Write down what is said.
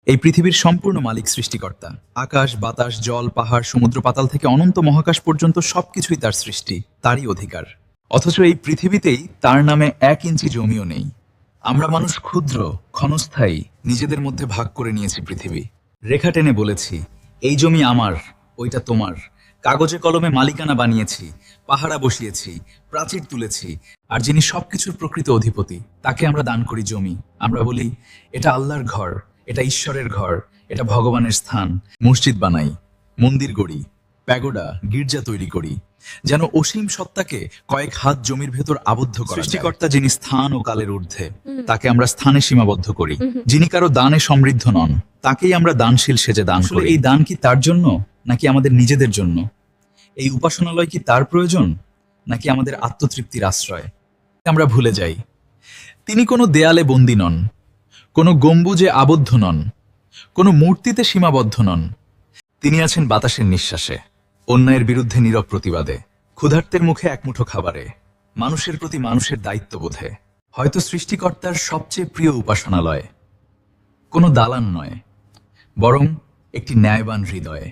এই পৃথিবীর সম্পূর্ণ মালিক সৃষ্টিকর্তা। আকাশ, বাতাস, জল, পাহাড়, সমুদ্র, পাতাল থেকে অনন্ত মহাকাশ পর্যন্ত সবকিছুই তার সৃষ্টি, তারই অধিকার। অথচ এই পৃথিবীতেই তার নামে 1 ইঞ্চি জমিও নেই। আমরা মানুষ ক্ষুদ্র, ক্ষণস্থায়ী, নিজেদের মধ্যে ভাগ করে নিয়েছি পৃথিবী। রেখা টেনে বলেছি, এই জমি আমার, ওইটা তোমার। কাগজে কলমে মালিকানা বানিয়েছি, পাহারা বসিয়েছি, প্রাচীর তুলেছি, আর যিনি সবকিছুর প্রকৃত অধিপতি তাকে আমরা দান করি জমি। আমরা বলি, এটা আল্লাহর ঘর, এটা ঈশ্বরের ঘর, এটা ভগবানের স্থান। মসজিদ বানাই, মন্দির গড়ি, প্যাগোডা, গির্জা তৈরি করি, যেন অসীম সত্তাকে কয়েক হাত জমির ভেতর আবদ্ধ করা যায়। সৃষ্টিকর্তা যিনি স্থান ও কালের ঊর্ধ্বে, তাকে আমরা স্থানে সীমাবদ্ধ করি। যিনি কারো দানে সমৃদ্ধ নন, তাকেই আমরা দানশীল সেজে দান করি। এই দান কি তার জন্য নাকি আমাদের নিজেদের জন্য? এই উপাসনালয় কি তার প্রয়োজন নাকি আমাদের আত্মতৃপ্তির আশ্রয়? আমরা ভুলে যাই, তিনি কোনো দেয়ালে বন্দী নন, কোনো গম্বুজে আবদ্ধ নন, কোনো মূর্তিতে সীমাবদ্ধ নন। তিনি আছেন বাতাসের নিঃশ্বাসে, অন্যায়ের বিরুদ্ধে নীরব প্রতিবাদে, ক্ষুধার্তের মুখে একমুঠো খাবারে, মানুষের প্রতি মানুষের দায়িত্ববোধে। হয়তো সৃষ্টিকর্তার সবচেয়ে প্রিয় উপাসনালয় কোনো দালান নয়, বরং একটি ন্যায়বান হৃদয়।